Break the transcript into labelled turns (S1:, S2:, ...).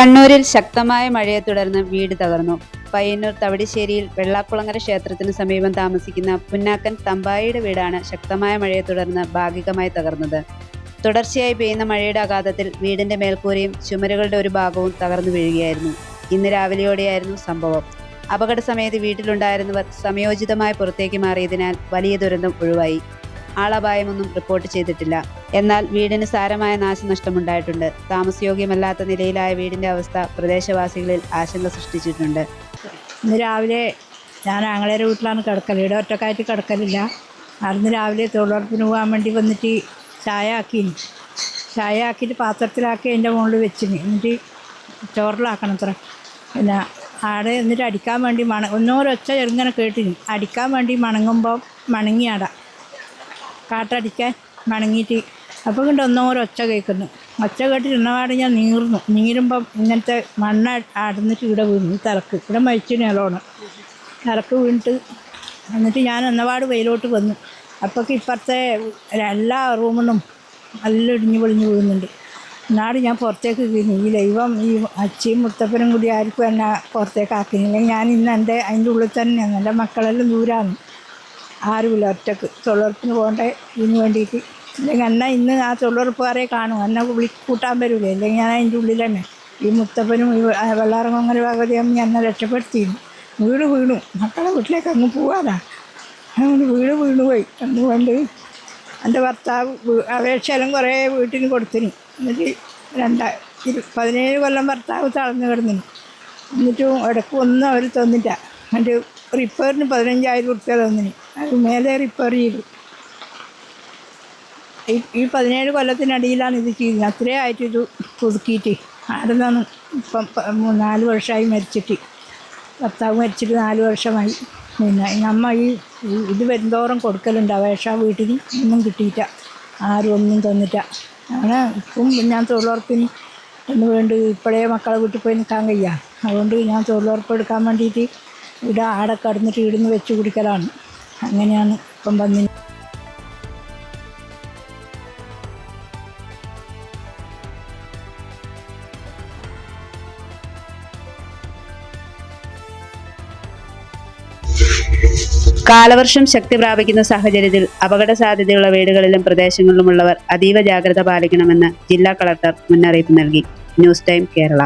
S1: കണ്ണൂരിൽ ശക്തമായ മഴയെ തുടർന്ന് വീട് തകർന്നു. പയ്യന്നൂർ തവിടിശ്ശേരിയിൽ വെള്ളാക്കുളങ്ങര ക്ഷേത്രത്തിന് സമീപം താമസിക്കുന്ന പുന്നാക്കൻ തമ്പായിയുടെ വീടാണ് ശക്തമായ മഴയെ തുടർന്ന് ഭാഗികമായി തകർന്നത്. തുടർച്ചയായി പെയ്യുന്ന മഴയുടെ ആഘാതത്തിൽ വീടിന്റെ മേൽക്കൂരയും ചുമരുകളുടെ ഒരു ഭാഗവും തകർന്നു വീഴുകയായിരുന്നു. ഇന്ന് രാവിലെയോടെയായിരുന്നു സംഭവം. അപകട സമയത്ത് വീട്ടിലുണ്ടായിരുന്നവർ സമയോചിതമായി പുറത്തേക്ക് മാറിയതിനാൽ വലിയ ദുരന്തം ഒഴിവായി. ആളപായമൊന്നും റിപ്പോർട്ട് ചെയ്തിട്ടില്ല. എന്നാൽ വീടിന് സാരമായ നാശനഷ്ടമുണ്ടായിട്ടുണ്ട്. താമസയോഗ്യമല്ലാത്ത നിലയിലായ വീടിന്റെ അവസ്ഥ പ്രദേശവാസികളിൽ ആശങ്ക സൃഷ്ടിച്ചിട്ടുണ്ട്.
S2: ഇന്ന് രാവിലെ ഞാൻ ആങ്ങളയുടെ വീട്ടിലാണ് കിടക്കൽ. ഇവിടെ ഒറ്റക്കായിട്ട് കിടക്കലില്ല. അന്ന് രാവിലെ തൊഴിലുറപ്പിന് പോകാൻ വേണ്ടി വന്നിട്ട് ചായ ആക്കിയിട്ട് പാത്രത്തിലാക്കി അതിൻ്റെ മുകളിൽ വെച്ചിന്. എന്നിട്ട് ചോറിലാക്കണം അത്ര. പിന്നെ ആടെ എന്നിട്ട് അടിക്കാൻ വേണ്ടി ഒന്നോരൊച്ച ചെറുങ്ങനെ കേട്ടിന്. അടിക്കാൻ വേണ്ടി മണങ്ങുമ്പോൾ മണങ്ങിയാട കാട്ടടിക്കാൻ മണങ്ങിയിട്ട് അപ്പോൾ കൊണ്ട് ഒന്നോരൊച്ച കേൾക്കുന്നു. ഒച്ച കേട്ടിട്ട് ഇന്നപാട് ഞാൻ നീറുമ്പം ഇങ്ങനത്തെ മണ്ണ് അടന്നിട്ട് ഇവിടെ വീണു. ഇവിടെ മരിച്ചിന് നല്ലോണം തലക്ക് വീണിട്ട്. എന്നിട്ട് ഞാൻ എന്നപാട് വെയിലോട്ട് വന്നു. അപ്പോഴേക്ക് ഇപ്പുറത്തെ എല്ലാ റൂമിനും നല്ല ഇടിഞ്ഞ് പൊളിഞ്ഞ് വീഴുന്നുണ്ട്. എന്നാട് ഞാൻ പുറത്തേക്ക് വീണു. ഈ ദൈവം ഈ അച്ചിയും മുത്തപ്പനും കൂടി ആർക്കും എന്നെ പുറത്തേക്ക് ആക്കുന്നില്ല. ഞാൻ ഇന്ന് അതിൻ്റെ ഉള്ളിൽ തന്നെയാണ്. എൻ്റെ മക്കളെല്ലാം ദൂരമാണ്. ആരുമില്ല, ഒറ്റക്ക് തൊഴിലുറപ്പിന് പോകണ്ടേ ഇതിന് വേണ്ടിയിട്ട്. അല്ലെങ്കിൽ എന്നെ ഇന്ന് ആ തൊഴിലുറപ്പുകാരെ കാണും, എന്നെ കൂട്ടാൻ വരില്ലേ. അല്ലെങ്കിൽ ഞാൻ അതിൻ്റെ ഉള്ളിൽ തന്നെ. ഈ മുത്തപ്പനും ഈ വെള്ളാറങ്ങര ഭഗവതിയമ്മ എന്നെ രക്ഷപ്പെടുത്തിയിരുന്നു. വീണു മക്കളെ വീട്ടിലേക്ക് അങ്ങ് പോവാനാ. അതുകൊണ്ട് വീണു പോയി. അതുകൊണ്ട് എൻ്റെ ഭർത്താവ് അപേക്ഷയെല്ലാം കുറേ വീട്ടിന് കൊടുത്തിന്. എന്നിട്ട് 17 കൊല്ലം ഭർത്താവ് തളർന്നു കിടന്നിന്. എന്നിട്ടും ഇടയ്ക്ക് ഒന്നും അവർ തന്നില്ല. എന്നിട്ട് റിപ്പയറിന് 15,000 റുപ്യ തന്നിന്. അത് മേലെ റിപ്പയർ ചെയ്തു. ഈ 17 കൊല്ലത്തിനടിയിലാണ് ഇത് ചെയ്യുന്നത്. അത്രേ ആയിട്ട് ഇത് പുതുക്കിയിട്ട്. അവിടെ നിന്നാണ് ഇപ്പം 4 വർഷമായി മരിച്ചിട്ട്. ഭർത്താവ് മരിച്ചിട്ട് 4 വർഷമായി. പിന്നെ നമ്മ ഇത് വരുന്തോറും കൊടുക്കലുണ്ട് അപേക്ഷ. വീട്ടിൽ ഒന്നും കിട്ടിയിട്ട, ആരും ഒന്നും തന്നിട്ട. അങ്ങനെ ഇപ്പം ഞാൻ തൊഴിലുറപ്പിന് എന്ന് വേണ്ടി ഇപ്പോഴേ മക്കളെ വീട്ടിൽ പോയി നിൽക്കാൻ കഴിയുക. അതുകൊണ്ട് ഞാൻ തൊഴിലുറപ്പ് എടുക്കാൻ വേണ്ടിയിട്ട് ഇവിടെ ആടെ കടന്നിട്ട് ഇവിടുന്ന് വെച്ച് കുടിക്കലാണ്. അങ്ങനെയാണ് ഇപ്പം വന്നിന്.
S1: കാലവർഷം ശക്തി പ്രാപിക്കുന്ന സാഹചര്യത്തിൽ അപകട സാധ്യതയുള്ള വീടുകളിലും പ്രദേശങ്ങളിലുമുള്ളവർ അതീവ ജാഗ്രത പാലിക്കണമെന്ന് ജില്ലാ കളക്ടർ മുന്നറിയിപ്പ് നൽകി. News time Kerala.